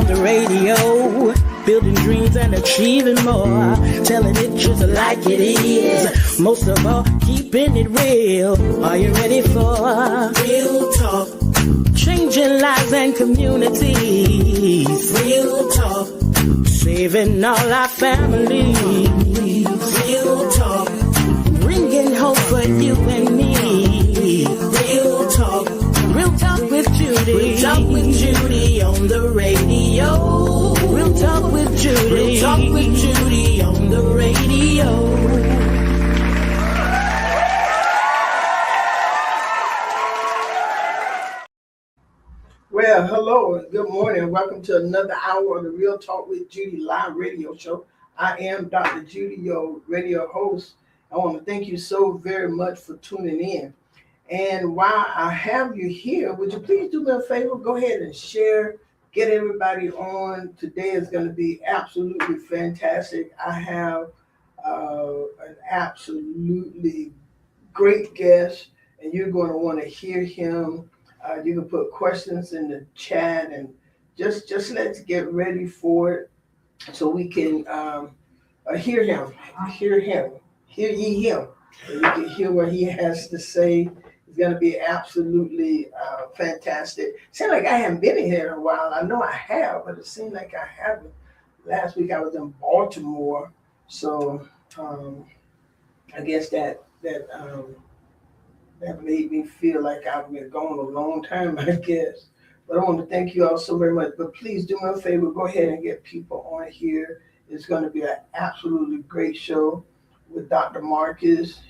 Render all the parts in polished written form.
the radio, building dreams and achieving more, telling it just like it is. Most of all, keeping it real. Are you ready for real talk? Changing lives and communities. Real talk. Saving all our families. Real talk. Bringing hope for you and me. Real talk. Real talk with Judy. Real talk with Judy on the radio. Real talk with Judy. Real talk with Judy on the radio. Well, hello and good morning. Welcome to another hour of the Real Talk with Judy live radio show. I am Dr. Judy, your radio host. I want to thank you so very much for tuning in. And while I have you here, would you please do me a favor? Go ahead and share, get everybody on. Today is going to be absolutely fantastic. I have an absolutely great guest, and you're going to want to hear him. You can put questions in the chat and just let's get ready for it so we can hear him, hear ye him. So you can hear what he has to say. It's going to be absolutely fantastic. Seems like I haven't been in here in a while. I know I have, but it seems like I haven't. Last week I was in Baltimore, so I guess that made me feel like I've been gone a long time, I guess. But I want to thank you all so very much. But please do me a favor, go ahead and get people on here. It's going to be an absolutely great show with Dr. Marcus.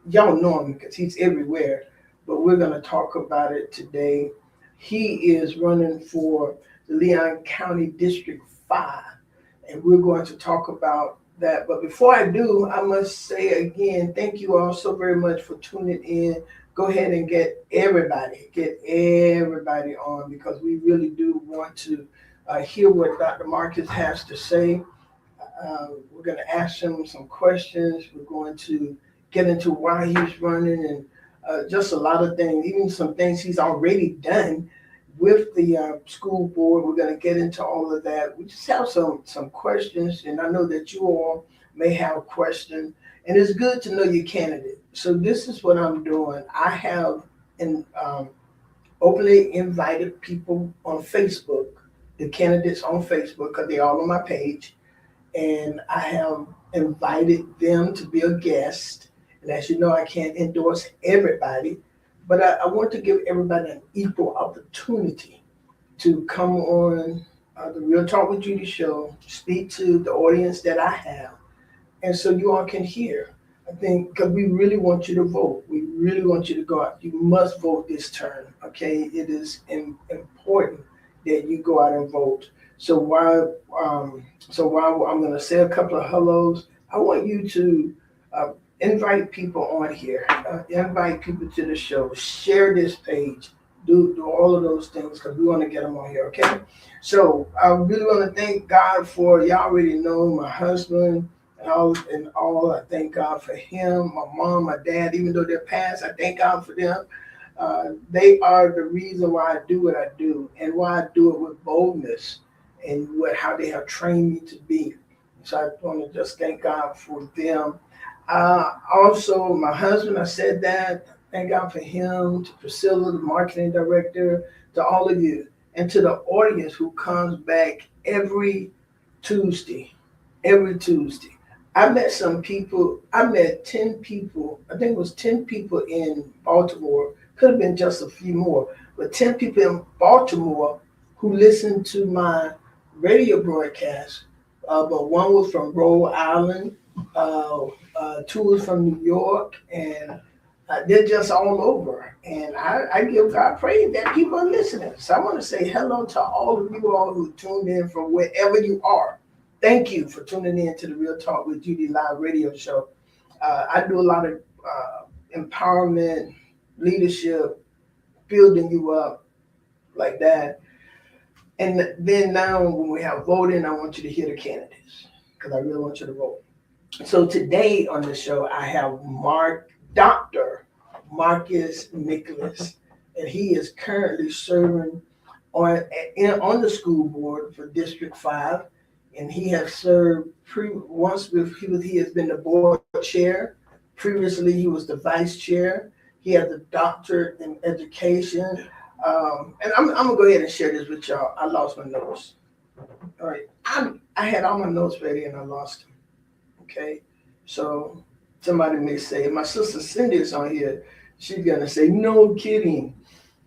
Y'all know him because he's everywhere, but we're going to talk about it today. He is running for the Leon County District 5, and we're going to talk about that. But before I do, I must say again, thank you all so very much for tuning in. Go ahead and get everybody on, because we really do want to hear what Dr. Marcus has to say. We're going to ask him some questions. We're going to get into why he's running and just a lot of things, even some things he's already done with the school board. We're going to get into all of that. We just have some questions, and I know that you all may have questions, and it's good to know your candidate. So this is what I'm doing. I have openly invited people on Facebook, the candidates on Facebook, because they're all on my page, and I have invited them to be a guest. And as you know, I can't endorse everybody, but I want to give everybody an equal opportunity to come on the Real Talk with Judy show, speak to the audience that I have, and so you all can hear. I think because we really want you to vote. We really want you to go out. You must vote this term, okay? It is important that you go out and vote. So while I'm going to say a couple of hellos, I want you to invite people on here, invite people to the show, share this page, do all of those things, because we want to get them on here, okay? So I really want to thank God for, y'all already know, my husband and all. I thank God for him, my mom, my dad, even though they're passed, I thank God for them. They are the reason why I do what I do, and why I do it with boldness, and how they have trained me to be. So I want to just thank God for them. Also, my husband, I said that. Thank God for him, to Priscilla, the marketing director, to all of you, and to the audience who comes back every Tuesday. I met some people. I met 10 people. I think it was 10 people in Baltimore. Could have been just a few more, but 10 people in Baltimore who listened to my radio broadcast. But one was from Rhode Island. 2 was from New York, and they're just all over. And I give God praise that people are listening. So I want to say hello to all of you all who tuned in from wherever you are. Thank you for tuning in to the Real Talk with Judy live radio show. I do a lot of empowerment, leadership, building you up like that. And then now when we have voting, I want you to hear the candidates, because I really want you to vote. So today on the show, I have Dr. Marcus Nicolas, and he is currently serving on the school board for District 5, and he has served he has been the board chair. Previously, he was the vice chair. He has a doctorate in education. And I'm gonna go ahead and share this with y'all. I lost my notes. All right, I had all my notes ready and I lost them. Okay, so somebody may say, my sister Cindy is on here. She's gonna say, no kidding.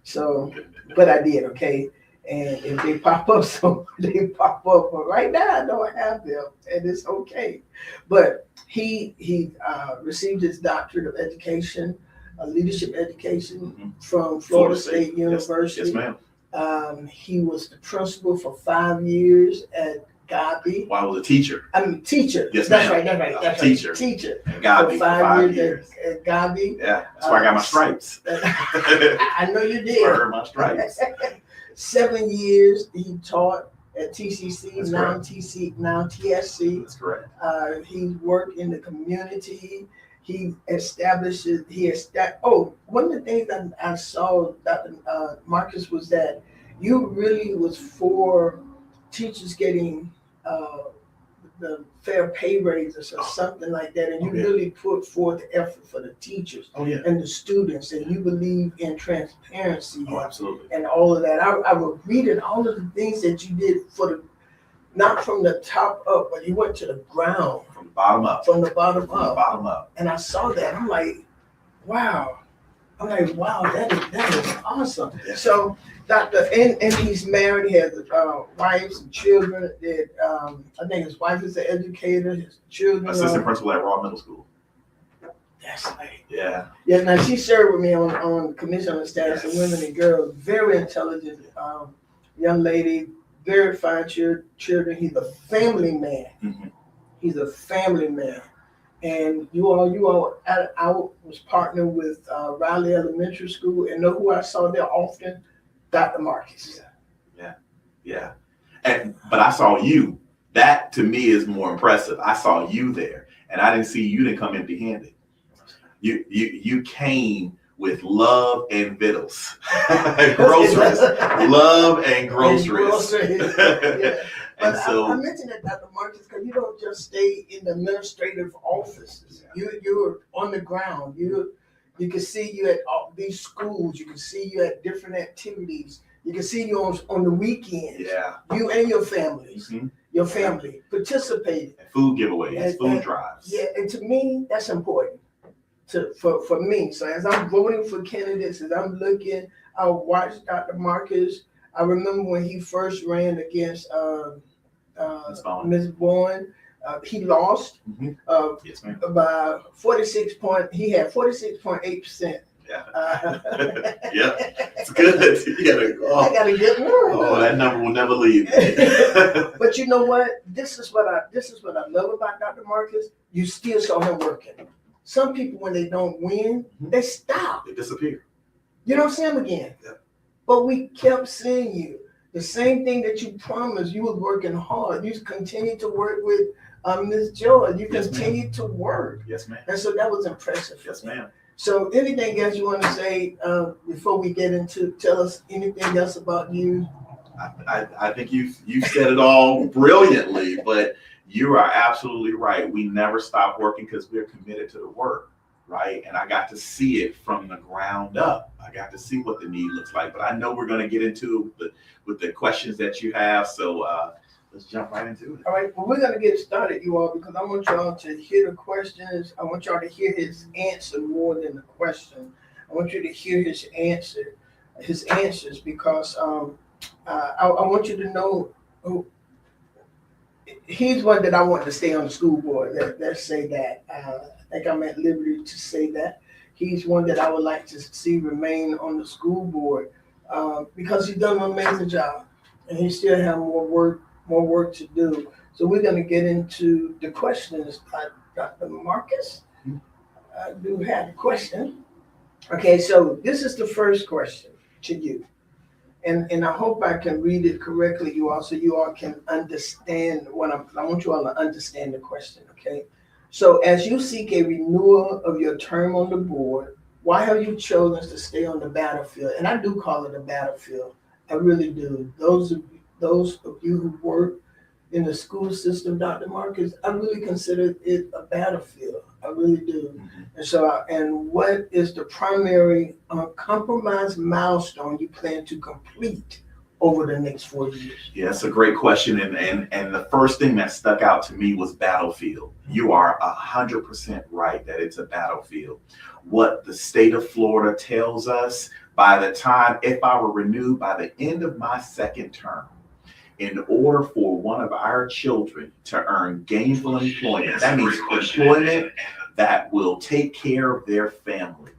So, but I did. Okay. And if they pop up, so they pop up. But right now, I don't have them, and it's okay. But he received his doctorate of education, leadership education from Florida State University. Yes, ma'am. He was the principal for 5 years at Gabi. Well, I was a teacher. Teacher. Yes, that's ma'am. right. That's right. That's Teacher. Right. Teacher. At Gabi for 5 years at Gabi. Yeah, that's why I got my stripes. I know you did. Earned my stripes. 7 years he taught at TCC, That's now correct. now TSC. That's correct. He worked in the community. He one of the things that I saw, Dr. Marcus, was that you really was for teachers getting the fair pay raises or something like that, and you really put forth the effort for the teachers and the students, and you believe in transparency Absolutely. and all of that. I was reading all of the things that you did not from the top up, but you went to the ground. From the bottom up. From the bottom From the up. bottom up. And I saw that. I'm like, wow. That is awesome. Yeah. So, and he's married. He has wives and children. I think his wife is an educator. His children. Assistant principal at Raw Middle School. That's right. Yeah. Yeah. Now she served with me on commission on the status of women and girls. Very intelligent young lady. Very fine children. He's a family man. Mm-hmm. He's a family man. And I was partnered with Riley Elementary School, and know who I saw there often? Dr. Marcus. Yeah. But I saw you. That to me is more impressive. I saw you there, and I didn't see you didn't come empty-handed. You came with love and victuals, groceries, love and groceries. But so I mentioned that, Dr. Marcus, because you don't just stay in the administrative offices. You're on the ground. You can see you at all these schools. You can see you at different activities. You can see you on the weekends. Yeah. You and your families. Mm-hmm. Your family participating. And food giveaways, food drives. Yeah, and to me, that's important. For me. So as I'm voting for candidates, as I'm looking, I watch Dr. Marcus. I remember when he first ran against Ms. Bowen. He lost Yes, ma'am. by 46 point. He had 46.8%. Yeah. Yeah. It's good. I got a good number. Oh, that number will never leave. But you know what? This is what I love about Dr. Marcus. You still saw him working. Some people, when they don't win, they stop. They disappear. You don't see them again. Yeah. But we kept seeing you. The same thing that you promised, you was working hard. You continued to work with Ms. Joy. You continued to work. Yes, ma'am. And so that was impressive. Yes, ma'am. So anything else you want to say before we get into, tell us anything else about you? I think you said it all brilliantly, but you are absolutely right. We never stop working because we're committed to the work, right? And I got to see it from the ground up. I got to see what the need looks like. But I know we're going to get into it with the questions that you have. So let's jump right into it. All right. Well, we're going to get started, you all, because I want y'all to hear the questions. I want y'all to hear his answer more than the question. I want you to hear his answers, because I want you to know he's one that I want to stay on the school board. Let's say that. I think I'm at liberty to say that. He's one that I would like to see remain on the school board because he's done an amazing job, and he still has more work to do. So we're going to get into the questions. Dr. Marcus, I do have a question. Okay, so this is the first question to you. And I hope I can read it correctly, you all, so you all can understand I want you all to understand the question, okay? So as you seek a renewal of your term on the board, why have you chosen to stay on the battlefield? And I do call it a battlefield I really do. Those of you who work in the school system, Dr. Marcus, I really consider it a battlefield. I really do. Mhm. And so, and what is the primary compromise milestone you plan to complete over the next 4 years? Yeah, that's a great question. And the first thing that stuck out to me was battlefield. You are 100% right that it's a battlefield. What the state of Florida tells us, by the time, if I were renewed by the end of my second term, in order for one of our children to earn gainful employment, that means employment that will take care of their family,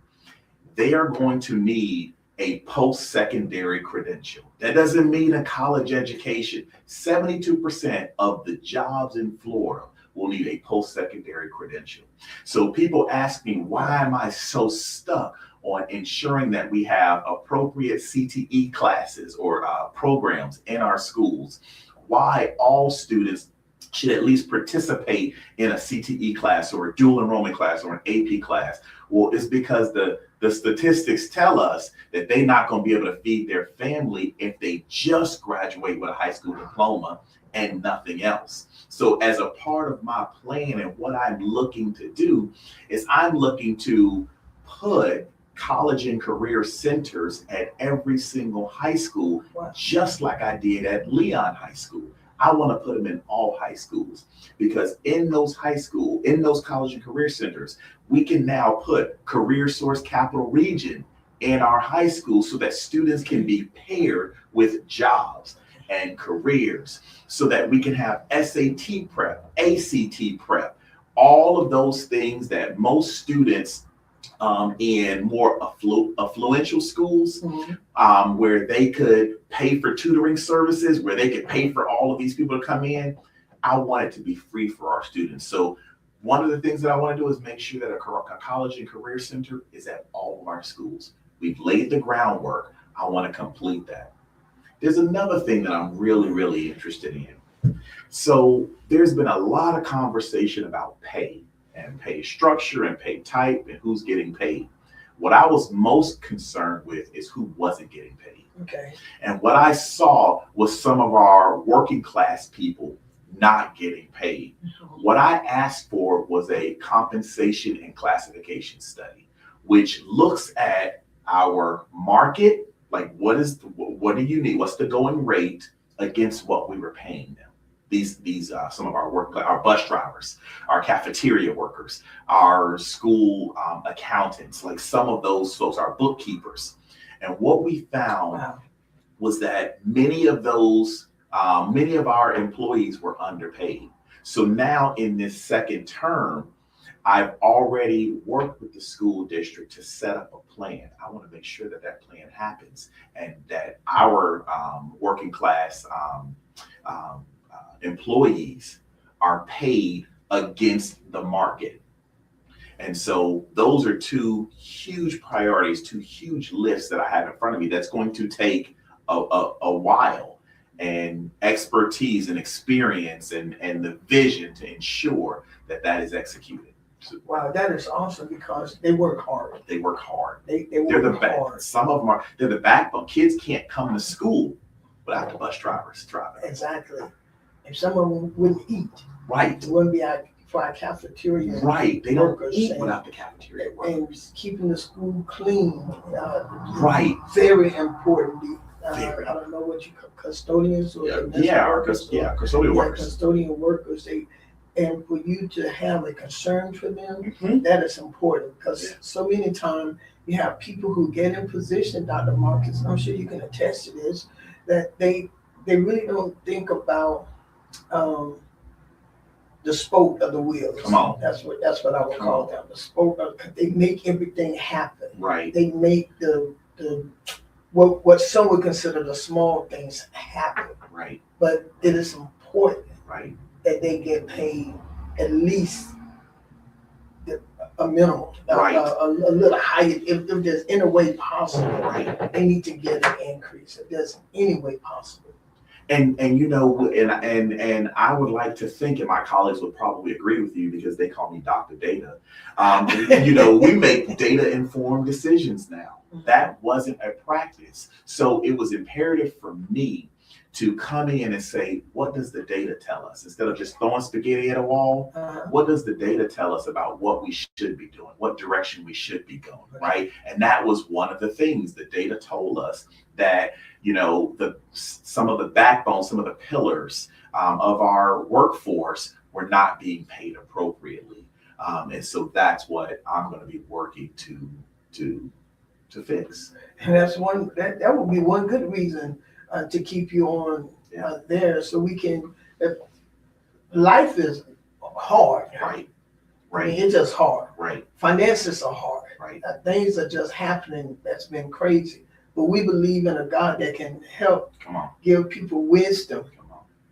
they are going to need a post-secondary credential. That doesn't mean a college education. 72% of the jobs in Florida will need a post-secondary credential. So people ask me, why am I so stuck on ensuring that we have appropriate CTE classes or programs in our schools? Why all students should at least participate in a CTE class or a dual enrollment class or an AP class? Well, it's because the statistics tell us that they're not going to be able to feed their family if they just graduate with a high school diploma and nothing else. So as a part of my plan and what I'm looking to do is I'm looking to put college and career centers at every single high school, just like I did at Leon High School. I want to put them in all high schools, because in those college and career centers, we can now put Career Source Capital Region in our high schools so that students can be paired with jobs and careers, so that we can have SAT prep, ACT prep, all of those things that most students in more affluential schools, where they could pay for tutoring services, where they could pay for all of these people to come in. I want it to be free for our students. So one of the things that I want to do is make sure that a college and career center is at all of our schools. We've laid the groundwork. I want to complete that. There's another thing that I'm really, really interested in. So there's been a lot of conversation about pay and pay structure and pay type and who's getting paid. What I was most concerned with is who wasn't getting paid. Okay. And what I saw was some of our working class people not getting paid. What I asked for was a compensation and classification study, which looks at our market, like what do you need? What's the going rate against what we were paying them? These some of our bus drivers, our cafeteria workers, our school accountants, like some of those folks, our bookkeepers. And what we found was that many of our employees were underpaid. So now in this second term, I've already worked with the school district to set up a plan. I want to make sure that that plan happens and that our working class employees are paid against the market. And so those are two huge priorities, two huge lists that I have in front of me that's going to take a while, and expertise and experience and the vision to ensure that that is executed. So, wow, that is awesome, because they work hard. They work hard. They're the hard. Some of them they're the backbone. Kids can't come to school without the bus drivers driving. Exactly. And some of them wouldn't eat. Right. It wouldn't be for our cafeteria. Right. They don't workers eat without the cafeteria workers. And keeping the school clean. Right. Very important. Very. I don't know what you call custodians or custodial workers. Custodian workers. And for you to have a concern for them, that is important, because so many times you have people who get in position, Dr. Marcus, and I'm sure you can attest to this, that they really don't think about the spoke of the wheels. Come on. That's what I would call them. The spoke they make everything happen. Right. They make the what some would consider the small things happen. Right. But it is important. Right. That they get paid at least a minimum, right. a little higher, if there's any way possible. Right. They need to get an increase if there's any way possible. And you know, and I would like to think, and my colleagues would probably agree with you because they call me Dr. Data. You know, we make data-informed decisions now. That wasn't a practice. So it was imperative for me to come in and say, what does the data tell us? Instead of just throwing spaghetti at a wall, what does the data tell us about what we should be doing, what direction we should be going, right? And that was one of the things the data told us, that, you know, some of the backbone, some of the pillars of our workforce were not being paid appropriately. And so that's what I'm going to be working to fix. And that's one, that would be one good reason to keep you on there, so we can, life is hard. Right. I mean, it's just hard. Right. Finances are hard. Right. Things are just happening that's been crazy. But we believe in a God that can help give people wisdom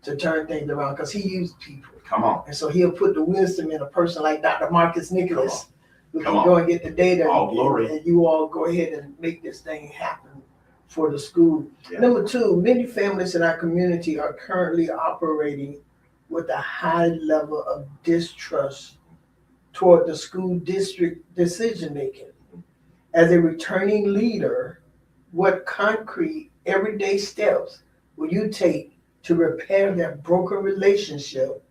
to turn things around, because he used people. Come on. And so he'll put the wisdom in a person like Dr. Marcus Nicolas, who can Come go and get the data. All glory. And you all go ahead and make this thing happen for the school. Yeah. Number two, many families in our community are currently operating with a high level of distrust toward the school district decision making. As a returning leader, what concrete everyday steps will you take to repair that broken relationship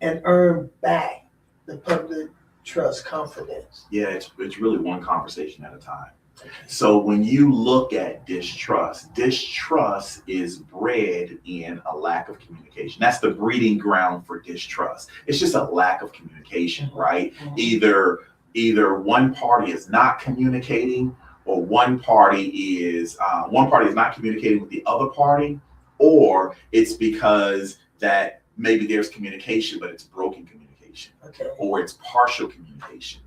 and earn back the public trust confidence? Yeah, it's really one conversation at a time. So when you look at distrust is bred in a lack of communication. That's the breeding ground for distrust. It's just a lack of communication, right? Either one party is not communicating, or one party is not communicating with the other party, or it's because that maybe there's communication, but it's broken communication, or it's partial communication.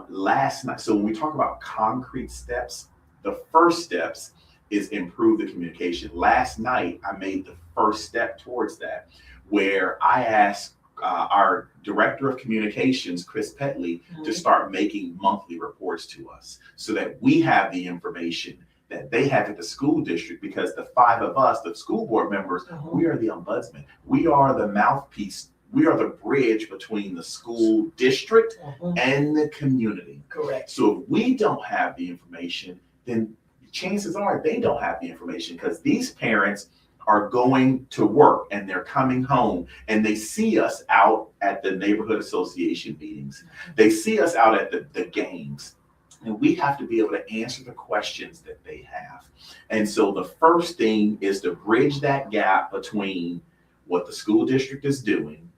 Last night, so when we talk about concrete steps, the first steps is improve the communication. Last night, I made the first step towards that, where I asked our director of communications, Chris Petley, to start making monthly reports to us, so that we have the information that they have at the school district, because the five of us, the school board members, we are the ombudsman. We are the mouthpiece. We are the bridge between the school district and the community. Correct. So if we don't have the information, then chances are they don't have the information, because these parents are going to work and they're coming home and they see us out at the neighborhood association meetings. They see us out at the games. And we have to be able to answer the questions that they have. And so the first thing is to bridge that gap between what the school district is doing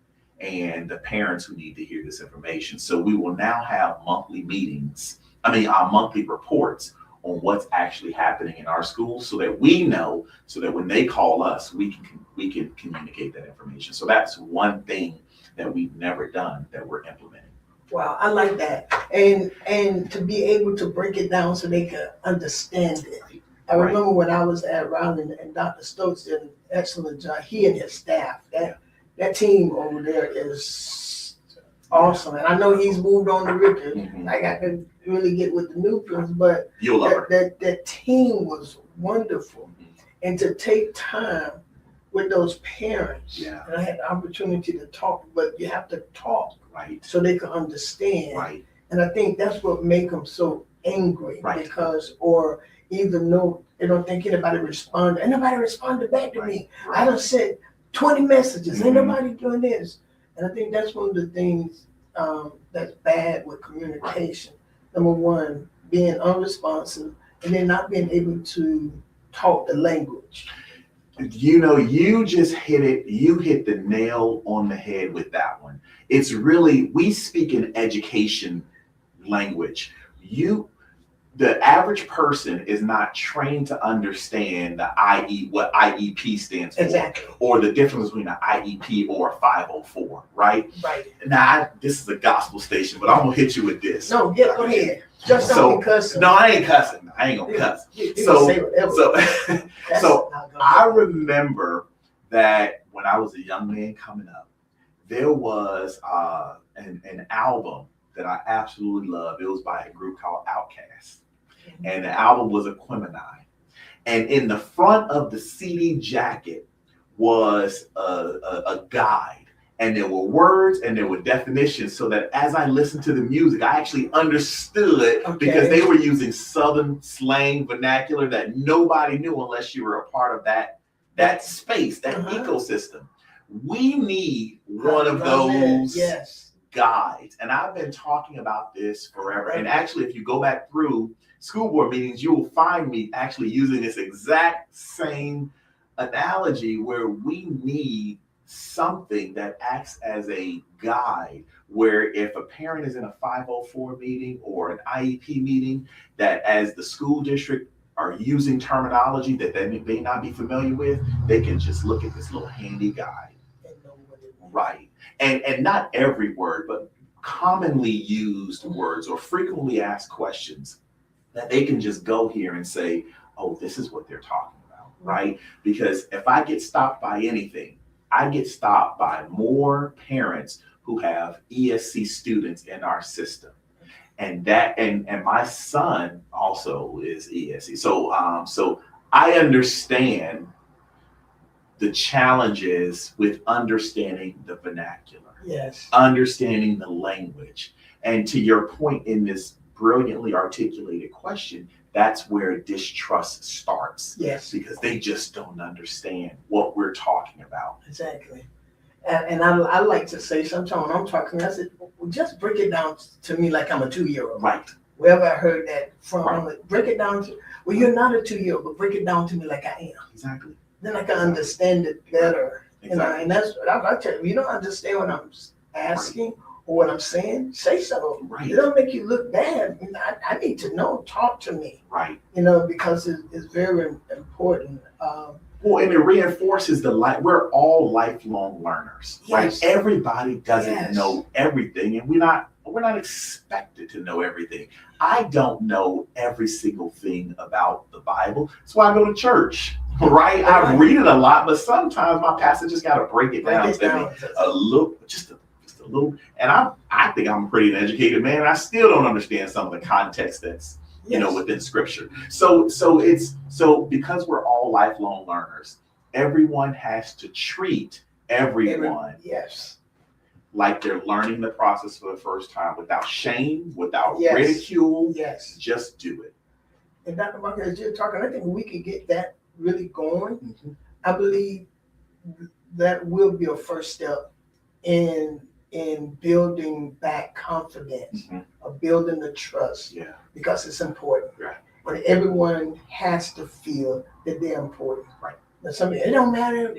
and the parents who need to hear this information. So we will now have monthly reports on what's actually happening in our schools, so that we know, so that when they call us, we can communicate that information. So that's one thing that we've never done that we're implementing. Wow, I like that. And to be able to break it down so they can understand it. I remember when I was at Rowland and Dr. Stokes did an excellent job. He and his staff, that team over there is awesome. And I know he's moved on to Richard. I got to really get with the new ones, but that team was wonderful. And to take time with those parents, and I had the opportunity to talk, but you have to talk so they can understand. And I think that's what makes them so angry, because, or even though they don't think anybody responded. Ain't nobody responded back to me. I done sent 20 messages. Ain't nobody doing this. And I think that's one of the things that's bad with communication. Number one, being unresponsive, and then not being able to talk the language. You know, you just hit it. You hit the nail on the head with that one. It's really, we speak in education language. The average person is not trained to understand what IEP stands for, or the difference between an IEP or a 504, right? Now, this is a gospel station, but I'm gonna hit you with this. No, go ahead. Just don't be cussing. No, I ain't cussing. I ain't gonna cuss. So I remember that when I was a young man coming up, there was an album that I absolutely loved. It was by a group called Outkast. And the album was Equimini. And in the front of the CD jacket was a guide. And there were words and there were definitions, so that as I listened to the music, I actually understood, because they were using Southern slang vernacular that nobody knew unless you were a part of that space, that ecosystem. We need one of those guides. And I've been talking about this forever. And actually, if you go back through school board meetings, you will find me actually using this exact same analogy, where we need something that acts as a guide, where if a parent is in a 504 meeting or an IEP meeting, that as the school district are using terminology that they may not be familiar with, they can just look at this little handy guide. Right. And not every word, but commonly used words or frequently asked questions that they can just go here and say, oh, this is what they're talking about, right? Because if I get stopped by anything, I get stopped by more parents who have ESC students in our system. And my son also is ESC. So I understand the challenges with understanding the vernacular, understanding the language. And to your point in this brilliantly articulated question, that's where distrust starts. Yes. Because they just don't understand what we're talking about. Exactly. And I like to say sometimes when I'm talking, I said, well, just break it down to me like I'm a 2-year-old. Right. Wherever I heard that from, I'm like, break it down to, well, you're not a 2-year-old, but break it down to me like I am. Exactly. Then I can understand it better. Exactly. You know, and that's what I tell you. If you don't understand what I'm asking or what I'm saying, say so. Right. It don't make you look bad. You know, I need to know. Talk to me. Right. You know, because it's very important. Well, and it reinforces we're all lifelong learners, right? Everybody doesn't know everything, and we're not expected to know everything. I don't know every single thing about the Bible. That's why I go to church, right? I read it a lot, but sometimes my pastor just got to break it down to me a little, just a little. And I think I'm a pretty educated man. And I still don't understand some of the context that's within Scripture. So because we're all lifelong learners, everyone has to treat everyone like they're learning the process for the first time, without shame, without ridicule. Yes. Just do it. And Dr. Mark, as you're talking, I think we could get that really going. I believe that will be a first step in building back confidence, of building the trust, because it's important. Right. But everyone has to feel that they're important. Right. Now, it don't matter.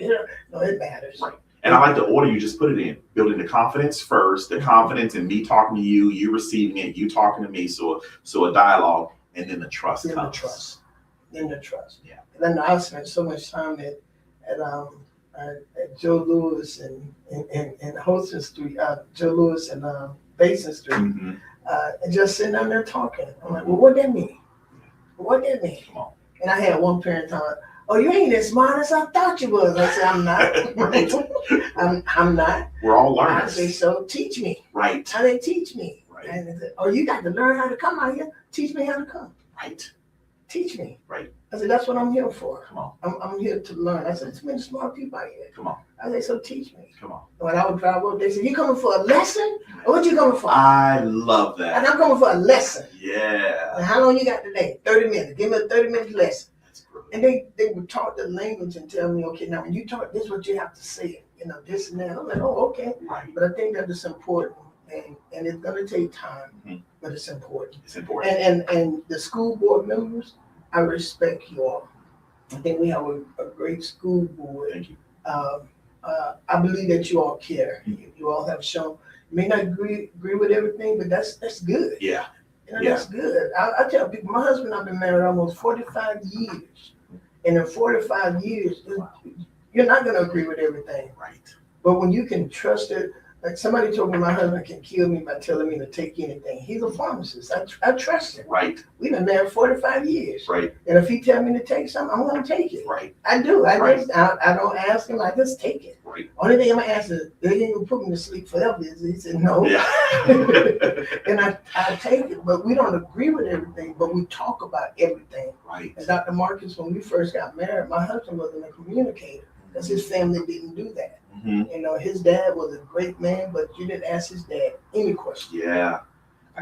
No, it matters. Right. And I like the order you just put it in. Building the confidence first, the confidence in me talking to you, you receiving it, you talking to me, so a dialogue, and then the trust comes. Then the trust. Yeah. And then I spent so much time at Joe Louis and Holston Street, Joe Louis and Basin Street, and just sitting down there talking. I'm like, well, what that mean? What that mean? Come on. And I had one parent tell me, oh, you ain't as smart as I thought you was. I said, I'm not. Right. I'm not. We're all learners. I say, so teach me. Right. How they teach me. Right. And they said, oh, you got to learn how to come out here. Teach me how to come. Right. Teach me. Right. I said, that's what I'm here for. Come on. I'm here to learn. I said, there's many smart people out here. Come on. I said, so teach me. Come on. When I would drive over, they said, you coming for a lesson? Or what you coming for? I love that. And I'm coming for a lesson. Yeah. And how long you got today? 30 minutes. Give me a 30-minute lesson. That's great. And they would talk the language and tell me, okay, now when you talk, this is what you have to say. You know, this and that. I'm like, oh, okay. Right. But I think that it's important. And it's going to take time, but it's important. It's important. And the school board members, I respect you all. I think we have a great school board. Thank you. I believe that you all care. You all have shown. You may not agree with everything, but that's good. Yeah. You know, that's good. I tell people, my husband and I have been married almost 45 years. And in 45 years, you're not going to agree with everything. Right. But when you can trust it, like somebody told me my husband can kill me by telling me to take anything. He's a pharmacist. I trust him. Right. We've been married 45 years. Right. And if he tell me to take something, I'm going to take it. Right. I do. I Right. don't ask him. I just take it. Right. Only thing I'm going to ask is, they ain't going to put me to sleep forever. He said, no. Yeah. And I take it. But we don't agree with everything, but we talk about everything. Right. And Dr. Marcus, when we first got married, my husband wasn't a communicator. because his family didn't do that. Mm-hmm. You know, his dad was a great man, but you didn't ask his dad any question. Yeah.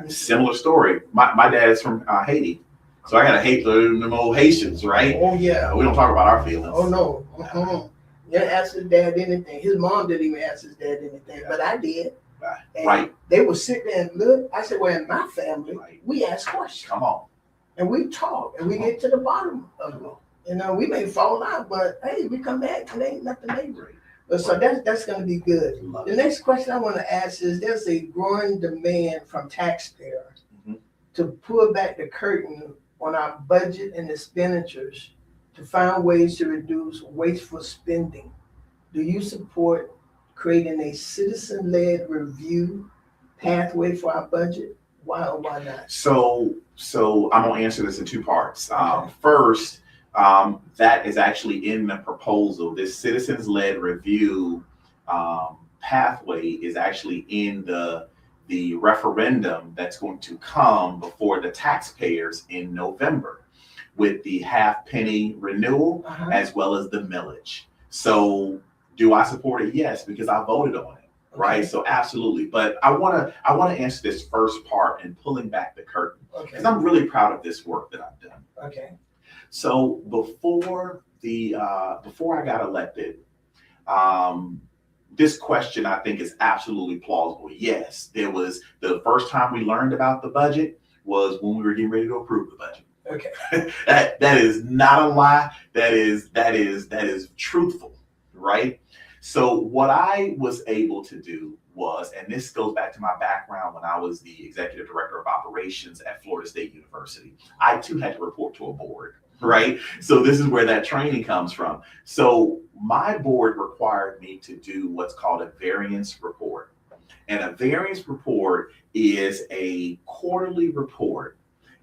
Similar story. My dad is from Haiti. So I gotta hate them old Haitians, right? Oh, yeah. We don't talk about our feelings. Oh, no. Mm-hmm. You didn't ask his dad anything. His mom didn't even ask his dad anything, but I did. And right. They would sit there and look. I said, well, in my family, we ask questions. Come on. And we talk, and we get to the bottom of it. You know, we may fall out, but hey, we come back, and ain't nothing major. But so that's going to be good. The next question I want to ask is, there's a growing demand from taxpayers to pull back the curtain on our budget and expenditures to find ways to reduce wasteful spending. Do you support creating a citizen-led review pathway for our budget? Why or why not? So I'm gonna answer this in two parts. First, that is actually in the proposal. This citizens-led review pathway is actually in the referendum that's going to come before the taxpayers in November, with the half penny renewal as well as the millage. So do I support it? Yes, because I voted on it, right? So absolutely. But I wanna answer this first part and pulling back the curtain, because I'm really proud of this work that I've done. Okay. So before I got elected, this question I think is absolutely plausible. Yes, there was the first time we learned about the budget was when we were getting ready to approve the budget. Okay. that is not a lie. That is truthful, right? So what I was able to do was, and this goes back to my background when I was the executive director of operations at Florida State University. I too had to report to a board, right? So this is where that training comes from. So my board required me to do what's called a variance report. And a variance report is a quarterly report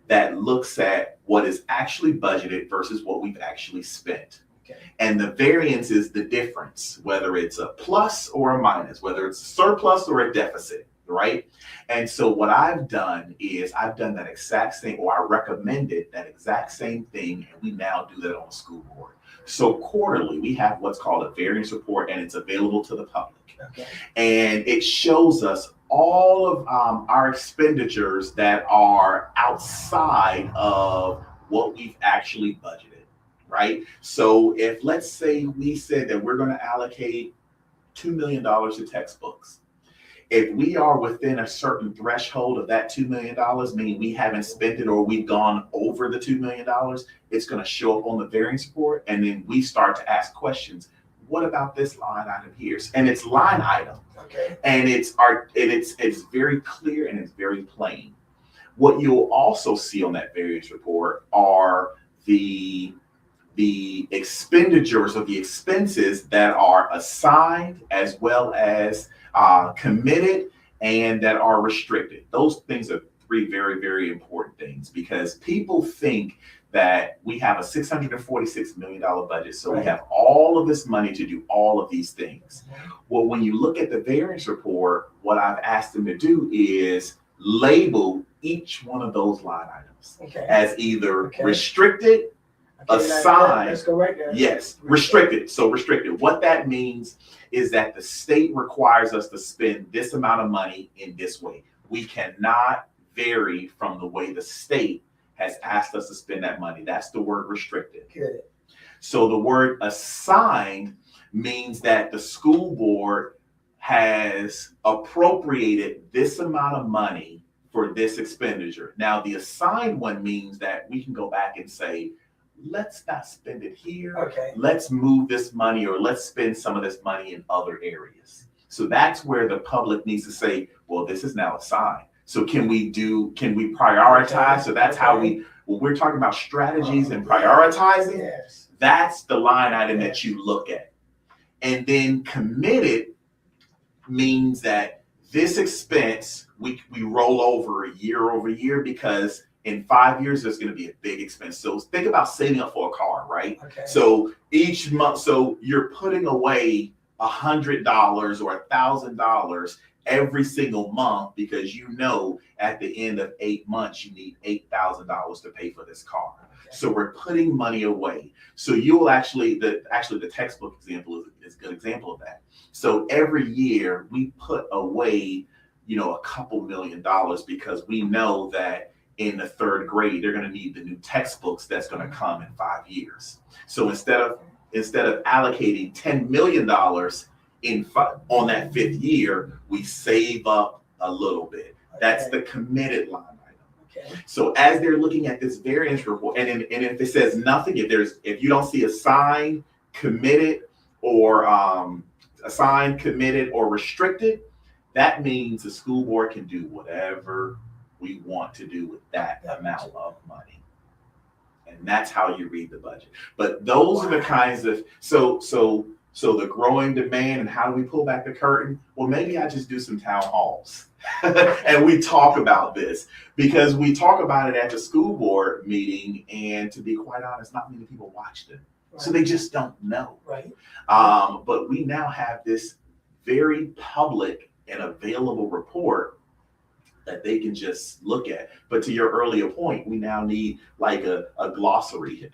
that looks at what is actually budgeted versus what we've actually spent. Okay. And the variance is the difference, whether it's a plus or a minus, whether it's a surplus or a deficit, right? And so what I've done is I've done that exact same, or I recommended that exact same thing, and we now do that on the school board. So quarterly, we have what's called a variance report, and it's available to the public. Okay. And it shows us all of our expenditures that are outside of what we've actually budgeted. Right? So if, let's say we said that we're going to allocate $2 million to textbooks. If we are within a certain threshold of that $2 million, meaning we haven't spent it or we've gone over the $2 million, it's going to show up on the variance report. And then we start to ask questions. What about this line item here? And it's line item. Okay. And it's very clear and it's very plain. What you'll also see on that variance report are the expenditures or the expenses that are assigned as well as committed and that are restricted. Those things are three very, very important things, because people think that we have a $646 million budget. So we have all of this money to do all of these things. Well, when you look at the variance report, what I've asked them to do is label each one of those line items as either restricted, assigned. Let's go right there. Yes, restricted. So restricted. What that means is that the state requires us to spend this amount of money in this way. We cannot vary from the way the state has asked us to spend that money. That's the word restricted. Good. So the word assigned means that the school board has appropriated this amount of money for this expenditure. Now, the assigned one means that we can go back and say, let's not spend it here. Okay. Let's move this money, or let's spend some of this money in other areas. So that's where the public needs to say, well, this is now assigned. So can we prioritize? So that's how when we're talking about strategies and prioritizing, that's the line item that you look at. And then committed means that this expense, we roll over year, because in 5 years, there's going to be a big expense. So think about saving up for a car, right? Okay. So each month, so you're putting away $100 or $1,000 every single month because you know at the end of 8 months you need $8,000 to pay for this car. Okay. So we're putting money away. So you'll actually the textbook example is a good example of that. So every year we put away, a couple $1 million because we know that in the 3rd grade they're going to need the new textbooks that's going to come in 5 years. So instead of allocating $10 million on that 5th year, we save up a little bit. That's the committed line item. Okay. So as they're looking at this variance report, and if it says nothing, if you don't see assigned, committed, or restricted, that means the school board can do whatever we want to do with that amount of money. And that's how you read the budget. But those are the kinds of so the growing demand and how do we pull back the curtain? Well, maybe I just do some town halls and we talk about this because we talk about it at the school board meeting, and to be quite honest, not many people watch them. Right. So they just don't know. Right. But we now have this very public and available report that they can just look at. But to your earlier point, we now need like a glossary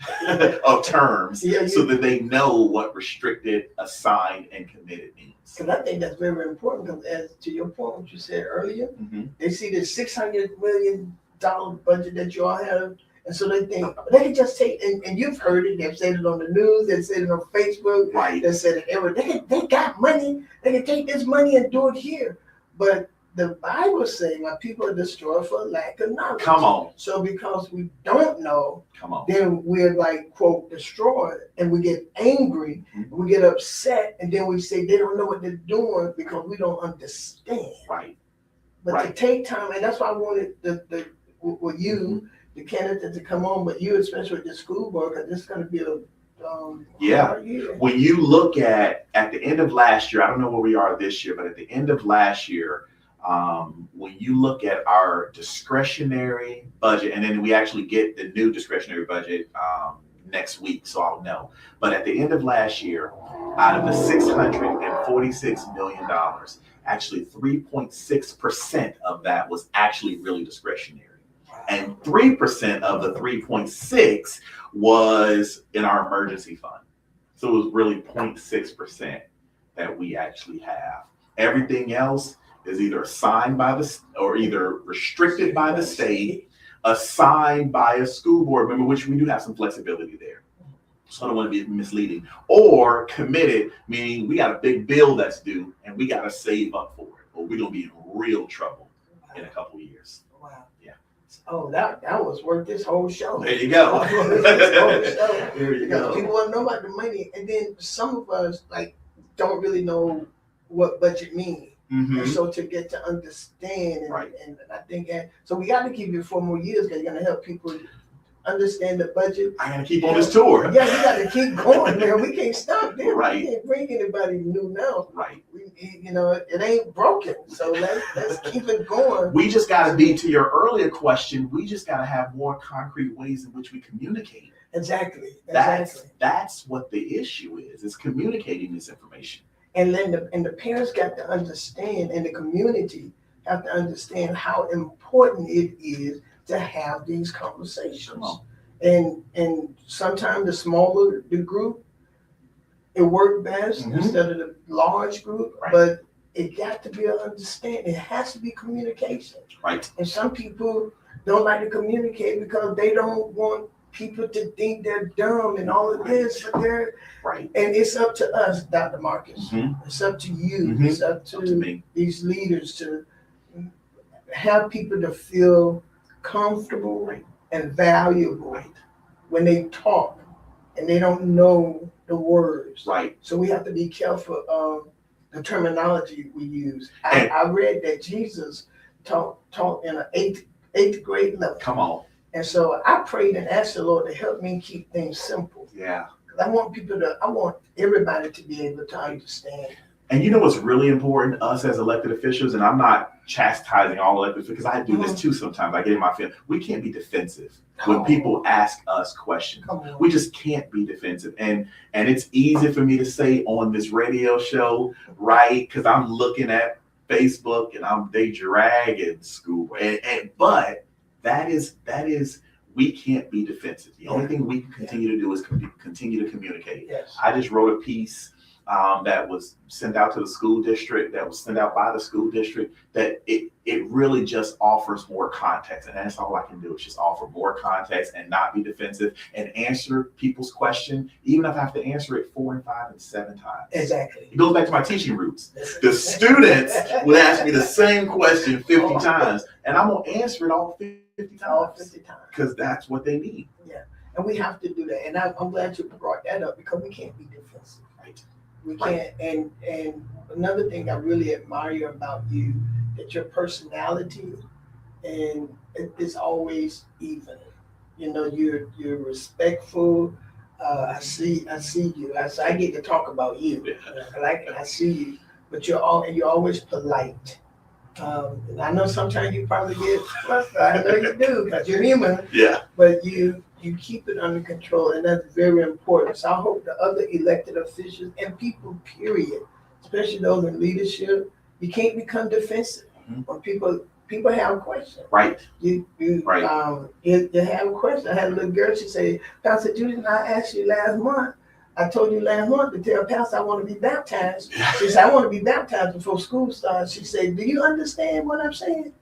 of terms so that they know what restricted, assigned, and committed means. Because I think that's very important, because as to your point, what you said earlier, they see the $600 million budget that you all have, and so they think they can just take, and you've heard it, they've said it on the news, they've said it on Facebook, right? They said it everywhere. They got money, they can take this money and do it here. But the Bible says my people are destroyed for lack of knowledge. Come on. So because we don't know, then we're like, quote, destroyed, and we get angry, we get upset, and then we say they don't know what they're doing because we don't understand. Right. But to take time, and that's why I wanted with you, the candidate, to come on, but you especially with the school board, because this is going to be a hard year. When you look at the end of last year, I don't know where we are this year, but at the end of last year, when you look at our discretionary budget, and then we actually get the new discretionary budget next week, so I'll know. But at the end of last year, out of the $646 million, actually 3.6% of that was actually really discretionary. And 3% of the 3.6 was in our emergency fund. So it was really 0.6% that we actually have. Everything else is either assigned by or either restricted by the state, assigned by a school board member, which we do have some flexibility there. So I don't want to be misleading. Or committed, meaning we got a big bill that's due and we got to save up for it, or we're going to be in real trouble in a couple of years. Wow. Yeah. Oh, that was worth this whole show. There you go. There you go. People want to know about the money, and then some of us don't really know what budget means. And so to get to understand, and I think so we got to keep you 4 more years because you're going to help people understand the budget. I got to keep on this tour. Yeah, you got to keep going, man. We can't stop there. Right. We can't bring anybody new now. Right. It ain't broken. So let's keep it going. We just got to be, to your earlier question, we just got to have more concrete ways in which we communicate. Exactly. That's what the issue is communicating this information. And then the parents got to understand, and the community have to understand how important it is to have these conversations. And sometimes the smaller the group, it worked best instead of the large group. Right. But it got to be an understanding. It has to be communication. Right. And some people don't like to communicate because they don't want people to think they're dumb and all of this, but they're and it's up to us, Dr. Marcus. It's up to you. It's up to me. These leaders to have people to feel comfortable and valuable when they talk and they don't know the words. Right. So we have to be careful of the terminology we use. I read that Jesus taught in an eighth grade level. Come on. And so I prayed and asked the Lord to help me keep things simple. Yeah. I want everybody to be able to understand. And you know what's really important, us as elected officials, and I'm not chastising all elected officials, because I do this too sometimes. I get in my feelings. We can't be defensive when people ask us questions. We just can't be defensive. And it's easy for me to say on this radio show, right? Because I'm looking at Facebook and they drag in school. But that is we can't be defensive. The only thing we can continue to do is continue to communicate. Yes. I just wrote a piece that was sent out to the school district, that was sent out by the school district, that it really just offers more context. And that's all I can do, is just offer more context and not be defensive and answer people's question, even if I have to answer it 4 and 5 and 7 times. Exactly. It goes back to my teaching roots. The students would ask me the same question 50 times, and I'm going to answer it all 50 times. All 50 times. Because that's what they need. Yeah. And we have to do that. And I'm glad you brought that up, because we can't be defensive. Right. We can't. And another thing I really admire about you, that your personality and it's always even. You know, you're respectful. I see you. I get to talk about you. I see you, but you're always polite. And I know sometimes you probably get frustrated. I know you do, because you're human. Yeah. But you keep it under control, and that's very important. So I hope the other elected officials and people, period, especially those in leadership, you can't become defensive when people have questions. Right. You Right. you have a question. I had a little girl. She said, "Pastor Judy, I asked you last month. I told you last month to tell Pastor I want to be baptized." She said, "I want to be baptized before school starts." She said, "Do you understand what I'm saying?"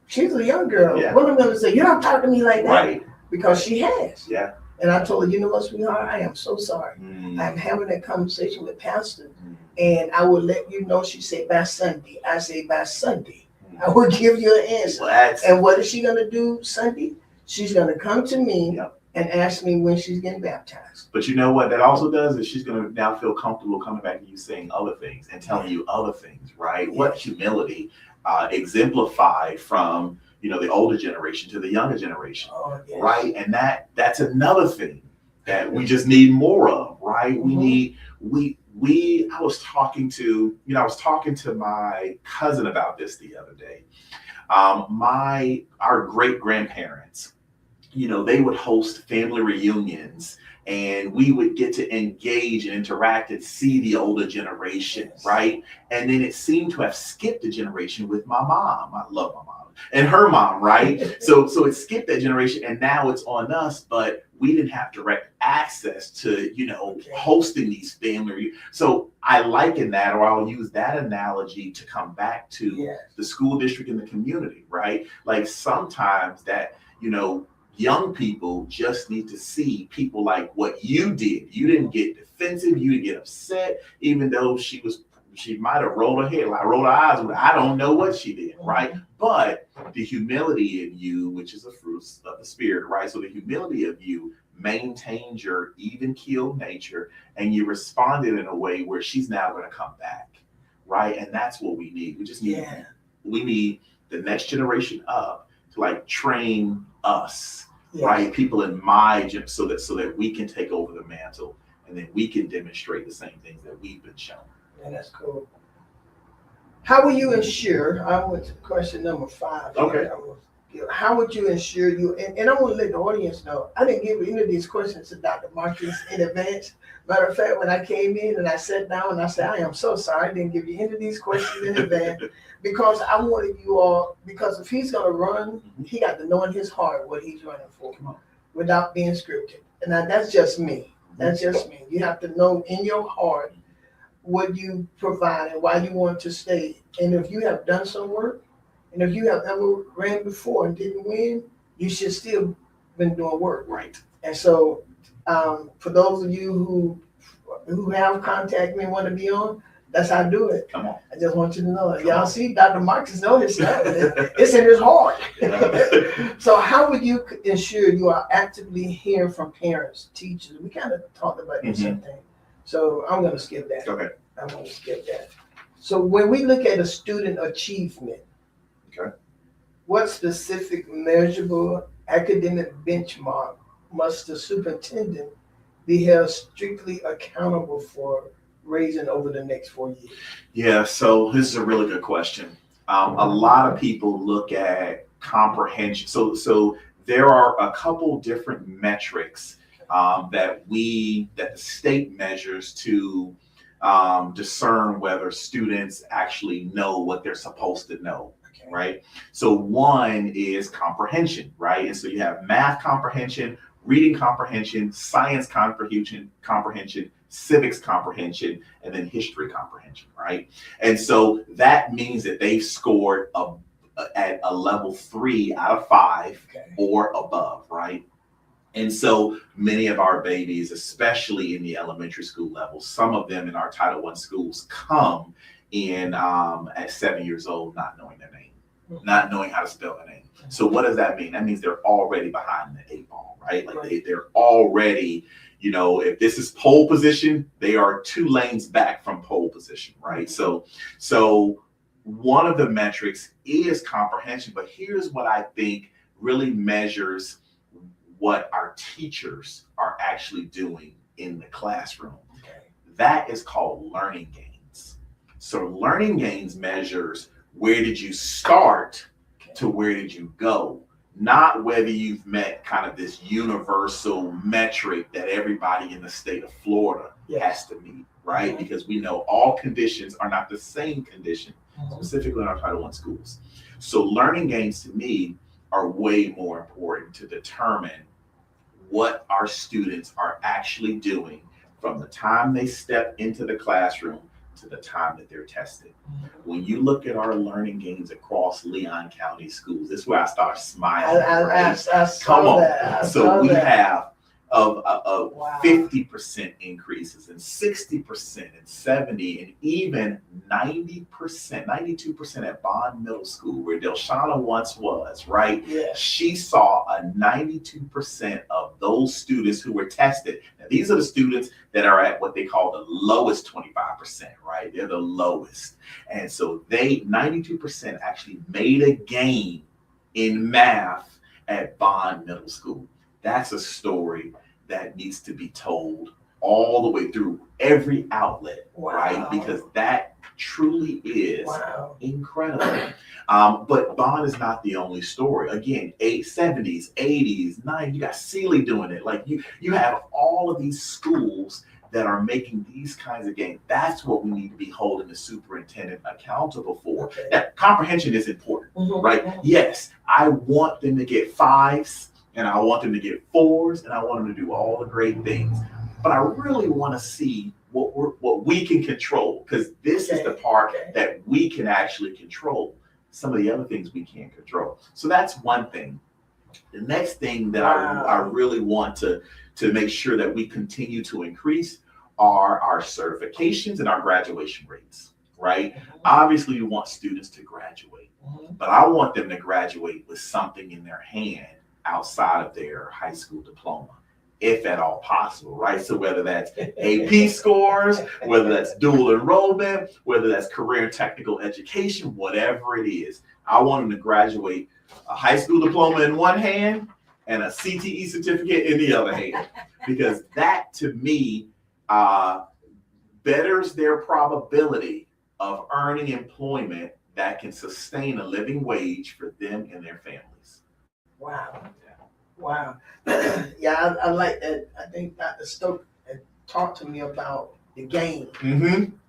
She's a young girl. Yeah. What I'm going to say, you don't talk to me like that. Right. Because she has. Yeah. And I told her, you know what, sweetheart, I am so sorry. I'm having that conversation with Pastor, and I will let you know. She said, by Sunday. I said, by Sunday, I will give you an answer. And what is she going to do Sunday? She's going to come to me and ask me when she's getting baptized. But you know what that also does is she's going to now feel comfortable coming back to you saying other things and telling you other things, right? What humility exemplified from the older generation to the younger generation, right? And that's another thing that we just need more of, right? I was talking to my cousin about this the other day. Our great grandparents, they would host family reunions, and we would get to engage and interact and see the older generation, right? And then it seemed to have skipped a generation with my mom. I love my mom. And her mom, right? So it skipped that generation, and now it's on us, but we didn't have direct access to, hosting these family. So I liken that, or I'll use that analogy to come back to the school district and the community, right? Like sometimes that, young people just need to see people like what you did. You didn't get defensive. You didn't get upset, even though she might have rolled her head, rolled her eyes. I don't know what she did, right? But the humility in you, which is a fruit of the Spirit, right? So the humility of you maintains your even-keeled nature, and you responded in a way where she's now going to come back, right? And that's what we need. We just need we need the next generation up to train us, right? People in my gym, so that we can take over the mantle, and then we can demonstrate the same things that we've been shown. Yeah, that's cool. How will you ensure? I went to question number 5. Okay. How would you ensure you? And I want to let the audience know, I didn't give any of these questions to Dr. Marcus in advance. Matter of fact, when I came in and I sat down and I said, I am so sorry I didn't give you any of these questions in advance, because I wanted you all, because if he's going to run, he got to know in his heart what he's running for without being scripted. And that's just me. That's just me. You have to know in your heart what you provide and why you want to stay. And if you have done some work, and if you have ever ran before and didn't win, you should still been doing work. Right. And so for those of you who have contact me and want to be on, that's how I do it. Come on. I just want you to know. Y'all see, Dr. Marcus knows his stuff. It's in his heart. So how would you ensure you are actively hearing from parents, teachers? We kind of talked about the same thing. So I'm going to skip that. Okay. I'm going to skip that. So when we look at a student achievement, what specific measurable academic benchmark must the superintendent be held strictly accountable for raising over the next 4 years? Yeah, so this is a really good question. A lot of people look at comprehension. So there are a couple different metrics that the state measures to discern whether students actually know what they're supposed to know, right? So one is comprehension, right? And so you have math comprehension, reading comprehension, science comprehension, civics comprehension, and then history comprehension, right? And so that means that they've scored at a level 3 out of 5 or above, right? And so many of our babies, especially in the elementary school level, some of them in our Title I schools come in at 7 years old, not knowing their name, not knowing how to spell their name. So what does that mean? That means they're already behind the 8 ball, right? Like they're already, you know, if this is pole position, they are 2 lanes back from pole position, right? So one of the metrics is comprehension, but here's what I think really measures what our teachers are actually doing in the classroom. That is called learning gains. So learning gains measures where did you start to where did you go, not whether you've met kind of this universal metric that everybody in the state of Florida has to meet, right? Because we know all conditions are not the same condition, specifically in our Title I schools. So learning gains to me are way more important to determine what our students are actually doing from the time they step into the classroom to the time that they're tested. When you look at our learning gains across Leon County schools, this is where I start smiling. I Come on. That. So we have of 50% increases and 60% and 70 and even 90%, 92% at Bond Middle School, where Delshana once was, right? Yeah. She saw a 92% of those students who were tested. Now, these are the students that are at what they call the lowest 25%, right? They're the lowest. And so 92% actually made a gain in math at Bond Middle School. That's a story that needs to be told all the way through every outlet, right? Because that truly is incredible. But Bond is not the only story. Again, 70s, 80s, 90s, you got Sealy doing it. Like you have all of these schools that are making these kinds of gains. That's what we need to be holding the superintendent accountable for. Now, comprehension is important, right? Yes, I want them to get 5s, and I want them to get 4s, and I want them to do all the great things. But I really want to see what we can control, because this is the part that we can actually control. Some of the other things we can't control. So that's one thing. The next thing that I really want to make sure that we continue to increase are our certifications and our graduation rates, right? Obviously, we want students to graduate, but I want them to graduate with something in their hand outside of their high school diploma, if at all possible, right? So whether that's AP scores, whether that's dual enrollment, whether that's career and technical education, whatever it is, I want them to graduate a high school diploma in one hand and a CTE certificate in the other hand, because that to me betters their probability of earning employment that can sustain a living wage for them and their families. Wow. Yeah, I like that. I think Dr. Stoke had talked to me about the game.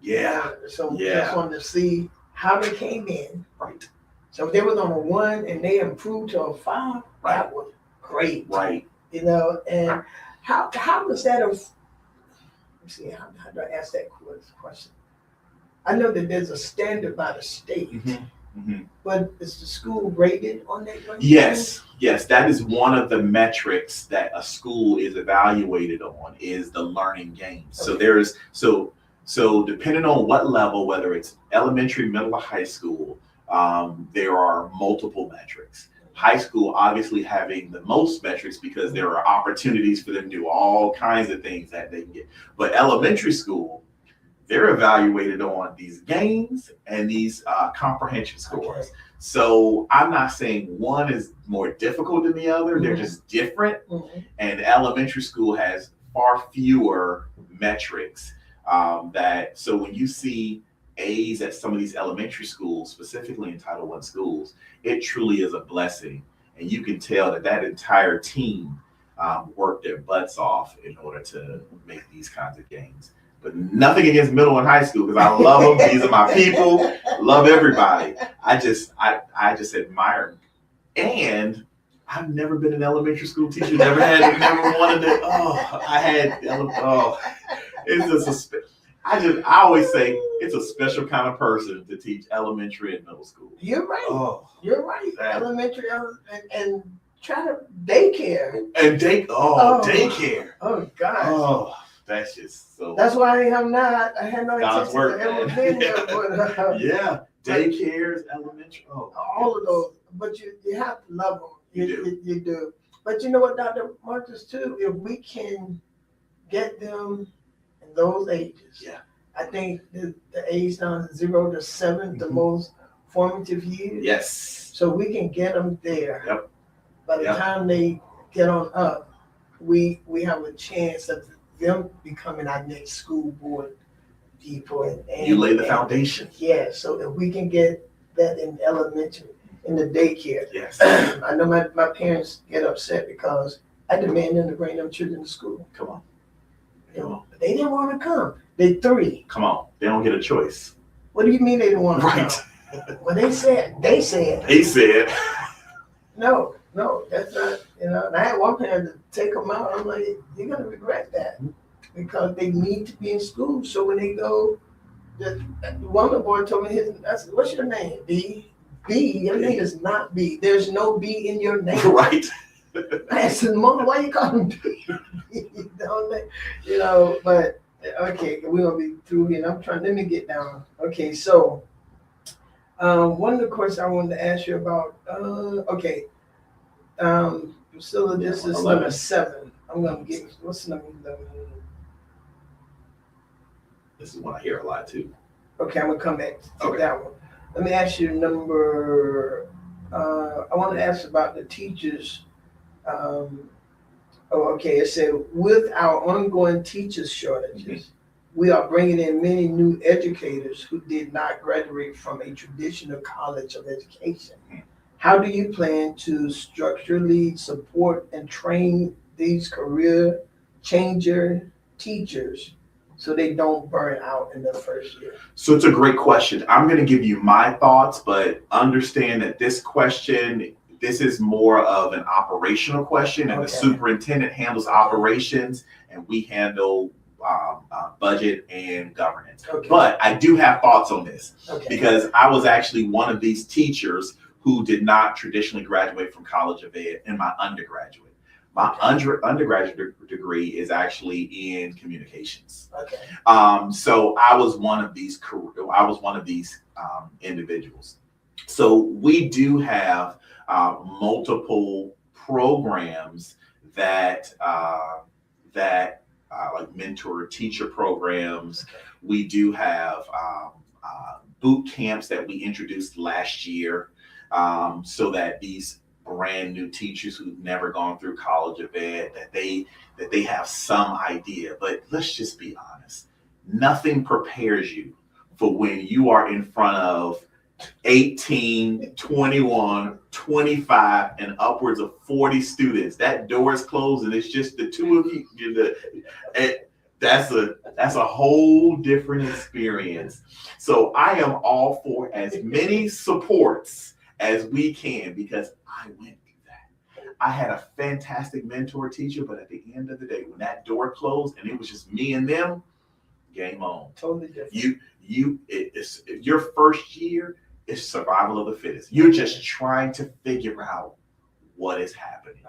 Yeah. So just wanted to see how they came in. Right. So if they was on a 1 and they improved to a 5, that was great. Right. You know, and how does that let's see, how do I ask that question? I know that there's a standard by the state. But is the school rated on that? Yes, that is one of the metrics that a school is evaluated on, is the learning gains. So there's so depending on what level, whether it's elementary, middle, or high school, there are multiple metrics. High school obviously having the most metrics because there are opportunities for them to do all kinds of things that they can get. But elementary school, they're evaluated on these gains and these comprehension scores. So I'm not saying one is more difficult than the other. They're just different. And elementary school has far fewer metrics so when you see A's at some of these elementary schools, specifically in Title I schools, it truly is a blessing. And you can tell that entire team worked their butts off in order to make these kinds of gains. But nothing against middle and high school because I love them. These are my people. Love everybody. I just admire them. And I've never been an elementary school teacher. Never wanted to. It's just I always say it's a special kind of person to teach elementary and middle school. You're right. Oh, you're right. Elementary and try to daycare. And daycare. Oh gosh. Oh, that's just so. That's why I am not. I had no intention work, of ever been there. But, yeah, daycares, elementary. Oh, all of those. But you have to love them. You do. But you know what, Dr. Marcus, too? If we can get them in those ages, I think the age down 0 to 7, the most formative years. Yes. So we can get them there. Yep. By the time they get on up, we have a chance of them becoming our next school board people. And you lay the foundation. Yeah. So if we can get that in elementary, in the daycare. Yes. I know my parents get upset because I demand them to bring them children to school. Come on. But they didn't want to come. They 3. Come on. They don't get a choice. What do you mean they didn't want to come? Well, they said. No, that's not, and I had one parent to take them out. I'm like, you're going to regret that because they need to be in school. So when they go, one of the boys told me, I said, what's your name? B. Your name is not B. There's no B in your name. Right. I said, Mom, why you call him B? But okay, we're going to be through here. Let me get down. Okay, so one of the questions I wanted to ask you about, Priscilla, this is number 7. I'm going to get, what's number 11? This is one I hear a lot too. Okay, I'm going to come back to that one. Let me ask you I want to ask about the teachers. It said, with our ongoing teachers shortages, we are bringing in many new educators who did not graduate from a traditional college of education. How do you plan to structurally support and train these career changer teachers so they don't burn out in their first year? So it's a great question. I'm going to give you my thoughts, but understand that this is more of an operational question, and the superintendent handles operations, and we handle budget and governance. But I do have thoughts on this because I was actually one of these teachers who did not traditionally graduate from College of Ed in my undergraduate. My undergraduate degree is actually in communications. So I was one of these individuals. So we do have multiple programs that like mentor teacher programs. We do have boot camps that we introduced last year, so that these brand new teachers who've never gone through College of Ed, that they have some idea. But let's just be honest, nothing prepares you for when you are in front of 18, 21, 25, and upwards of 40 students. That door is closed and it's just the two of you. That's a whole different experience. So I am all for as many supports as we can because I went through that. I had a fantastic mentor teacher, but at the end of the day, when that door closed and it was just me and them, game on. Totally different. It's your first year. It's survival of the fittest. You're just trying to figure out what is happening.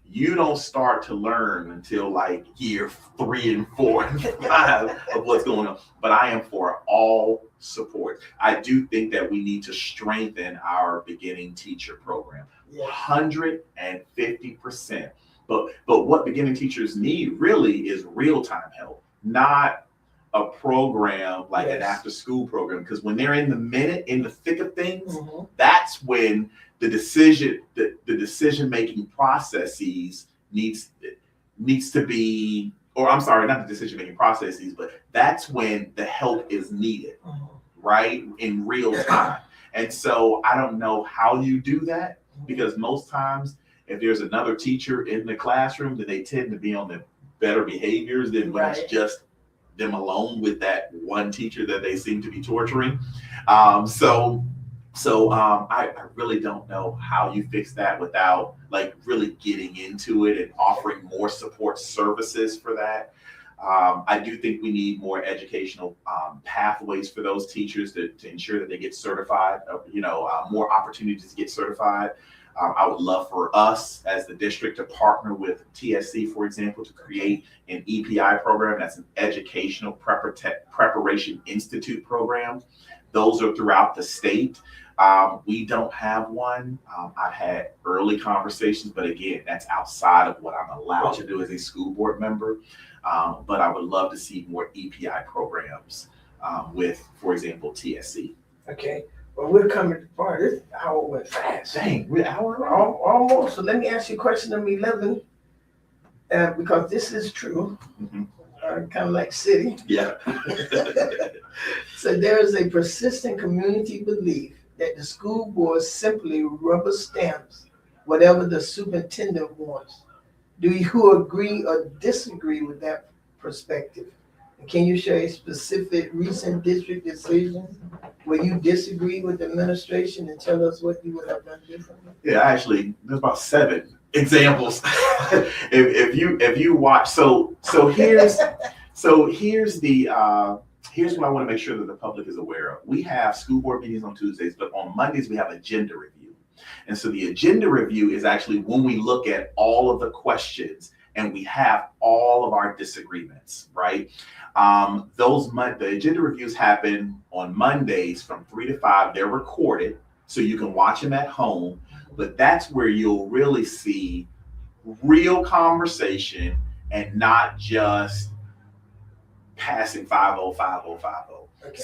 You don't start to learn until like year 3 and 4 and 5 of what's going on. But I am for all support. I do think that we need to strengthen our beginning teacher program. 150%. But what beginning teachers need really is real-time help, not a program like an after-school program. Because when they're in the thick of things, that's when the decision-making processes needs to be, or I'm sorry, not the decision-making processes, but that's when the help is needed, right? In real time. And so I don't know how you do that, because most times if there's another teacher in the classroom, then they tend to be on the better behaviors than when it's just them alone with that one teacher that they seem to be torturing. I really don't know how you fix that without like really getting into it and offering more support services for that. I do think we need more educational pathways for those teachers to ensure that they get certified, more opportunities to get certified. I would love for us as the district to partner with TSC, for example, to create an EPI program. That's an Educational Preparation Institute program. Those are throughout the state. We don't have one. I've had early conversations, but again, that's outside of what I'm allowed to do as a school board member. But I would love to see more EPI programs with, for example, TSC. Okay. Well, we're coming to part. This hour went fast. Dang, we're an hour almost. So let me ask you a question number 11, because this is true. Mm-hmm. Kind of like city. Yeah. So there is a persistent community belief that the school board simply rubber stamps whatever the superintendent wants. Do you agree or disagree with that perspective? And can you share a specific recent district decision where you disagree with the administration and tell us what you would have done differently? Yeah, actually, there's about 7 examples. if you watch, here's what I want to make sure that the public is aware of. We have school board meetings on Tuesdays, but on Mondays we have agenda review. And so the agenda review is actually when we look at all of the questions and we have all of our disagreements, right? The agenda reviews happen on Mondays from 3 to 5. They're recorded, so you can watch them at home. But that's where you'll really see real conversation and not just passing 5-0. Okay.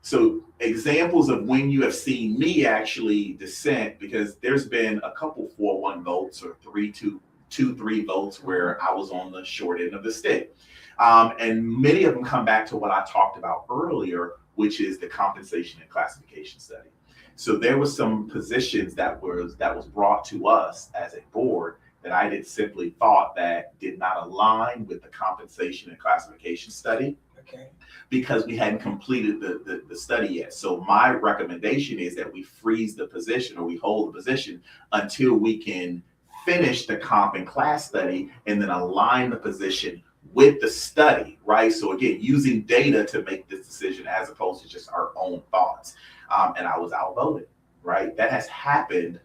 So examples of when you have seen me actually dissent, because there's been a couple 4-1 votes or 3-2-3 votes where I was on the short end of the stick. And many of them come back to what I talked about earlier, which is the compensation and classification study. So there was some positions that was brought to us as a board that I did simply thought that did not align with the compensation and classification study. Okay. Because we hadn't completed the study yet. So my recommendation is that we freeze the position, or we hold the position until we can finish the comp and class study and then align the position with the study, right? So again, using data to make this decision as opposed to just our own thoughts. And I was outvoted, right? That has happened,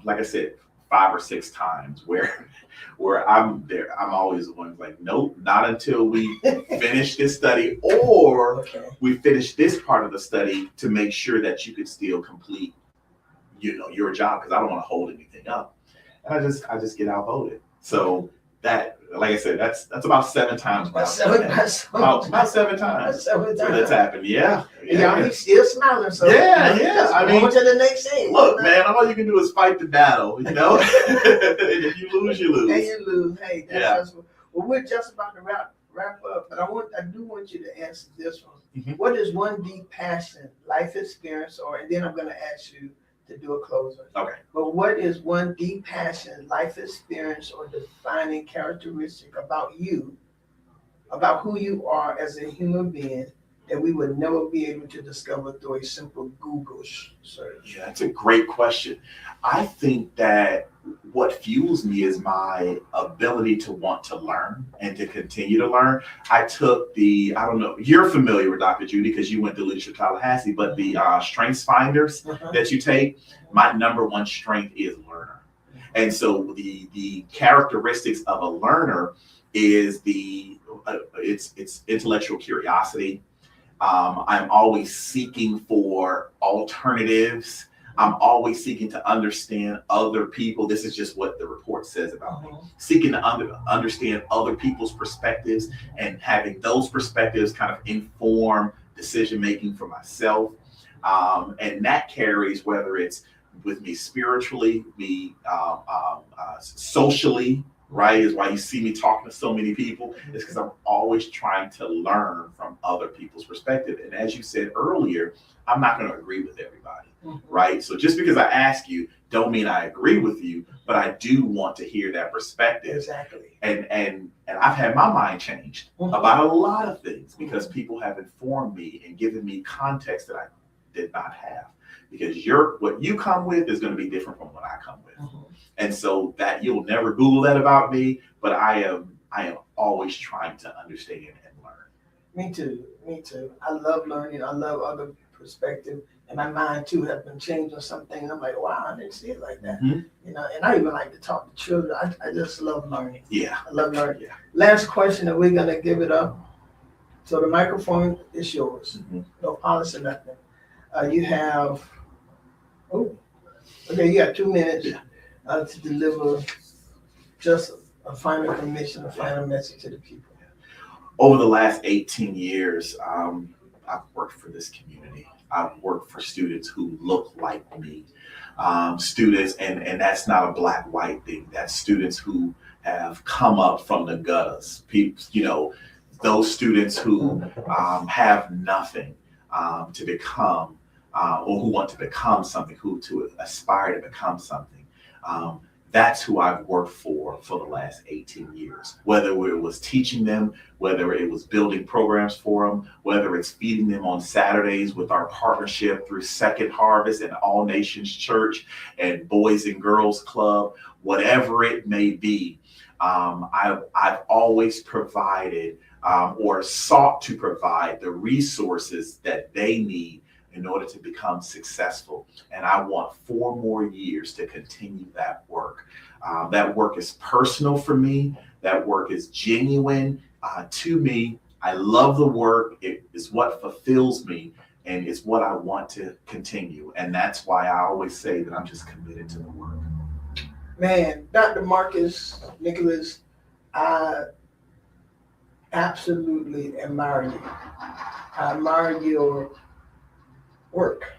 like I said, 5 or 6 times where I'm there. I'm always the one like, nope, not until we finish this study, or we finish this part of the study to make sure that you could still complete, your job, because I don't want to hold anything up. And I just get outvoted. So that, like I said, that's about 7 times. About 7 times. About 7 times. That's happened. Yeah. Y'all, he's still smiling. So yeah. I mean, on to the next thing. Look, man, all you can do is fight the battle. And if you lose, you lose. And you lose. Hey, that's well, we're just about to wrap up, but I do want you to answer this one. Mm-hmm. What is one deep passion, life experience, and then I'm going to ask you to do a closer. Okay. But what is one deep passion, life experience, or defining characteristic about you, about who you are as a human being, that we would never be able to discover through a simple Google search? Yeah, that's a great question. I think that what fuels me is my ability to want to learn and to continue to learn. I took I don't know, you're familiar with Dr. Judy because you went to Leadership Tallahassee, but the Strengths Finders that you take, my number one strength is learner. And so the characteristics of a learner is it's intellectual curiosity. I'm always seeking for alternatives. I'm always seeking to understand other people. This is just what the report says about me. Seeking to understand other people's perspectives and having those perspectives kind of inform decision-making for myself. And that carries, whether it's with me spiritually, socially, right? Is why you see me talking to so many people. It's because I'm always trying to learn from other people's perspective. And as you said earlier, I'm not going to agree with everybody. right? So just because I ask you, don't mean I agree with you, but I do want to hear that perspective. Exactly. And I've had my mind changed about a lot of things because people have informed me and given me context that I did not have. Because what you come with is going to be different from what I come with. And so that you'll never Google that about me, but I am always trying to understand and learn. Me too. I love learning. I love other perspectives. And my mind too has been changed on something. I'm like, wow, I didn't see it like that. You know, and I even like to talk to children. I just love learning. Yeah. I love learning. Yeah. Last question, and we're gonna give it up. So the microphone is yours. No policy, nothing. You have you got 2 minutes to deliver just a final commission, a final message to the people. Over the last 18 years, I've worked for this community. I've worked for students who look like me. Students, and that's not a black-white thing. That's students who have come up from the gutters. People, you know, those students who have nothing to become, or who want to become something, who to aspire to become something. That's who I've worked for the last 18 years, whether it was teaching them, whether it was building programs for them, whether it's feeding them on Saturdays with our partnership through Second Harvest and All Nations Church and Boys and Girls Club, whatever it may be. I've always provided or sought to provide the resources that they need in order to become successful. And I want 4 more years to continue that work. That work is personal for me. That work is genuine to me. I love the work. It is what fulfills me and it's what I want to continue. And that's why I always say that I'm just committed to the work. Man, Dr. Marcus Nicolas, I absolutely admire you. I admire your work.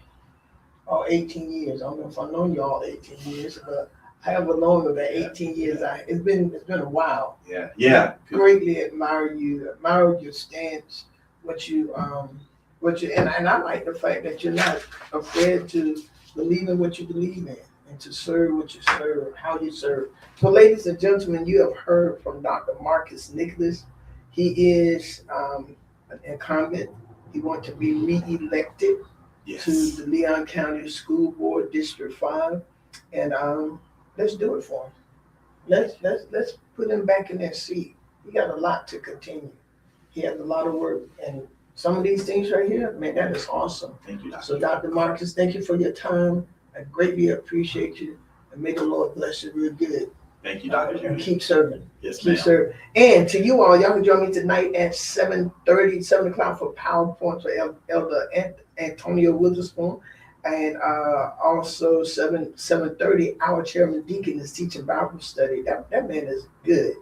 18 years. I don't know if I've known you all 18 years, but I have a longer than 18 years. It's been a while. Yeah. Greatly admire you. Admire your stance. And I like the fact that you're not afraid to believe in what you believe in and to serve what you serve, how you serve. So, ladies and gentlemen, you have heard from Dr. Marcus Nicolas. He is an incumbent. He wants to be re-elected to the Leon County School Board District 5, and let's do it for him. Let's put him back in that seat. He got a lot to continue. He has a lot of work, and some of these things right here, man, that is awesome. Thank you, Dr. So, Dr. Marcus, thank you for your time. I greatly appreciate you, and may the Lord bless you real good. Thank you, Dr. And Judy. keep serving. Yes, Keep serving. And to you all, y'all can join me tonight at 7 o'clock for PowerPoint for Elder Antonio Witherspoon. And also 7:30, our chairman deacon is teaching Bible study. That man is good.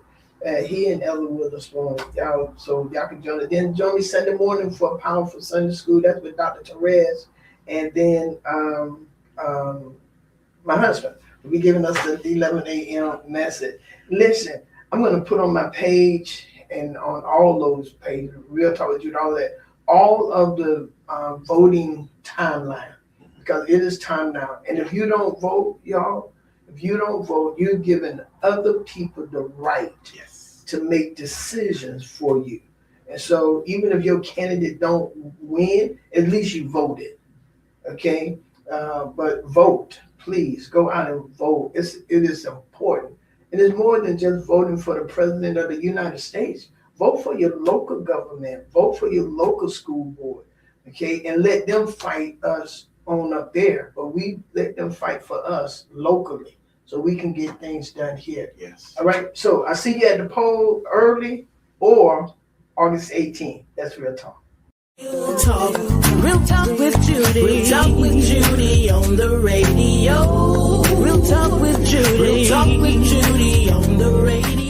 He and Elder Witherspoon, so y'all can join it. Then join me Sunday morning for a powerful Sunday school. That's with Dr. Therese. And then my husband will be giving us the 11 a.m. message. Listen, I'm going to put on my page and on all those pages, Real Talk with Judy, all of the voting timeline, because it is time now. And if you don't vote, y'all, you're giving other people the right to make decisions for you. And so even if your candidate don't win, at least you voted, okay? But vote, please, go out and vote. It is important. It is more than just voting for the president of the United States. Vote for your local government. Vote for your local school board, okay? And let them fight us on up there, but we let them fight for us locally so we can get things done here. Yes. All right, so I see you at the poll early or August 18th. That's Real Talk. Real talk with Judy. Real talk with Judy on the radio. Real talk with Judy. Real talk with Judy on the radio.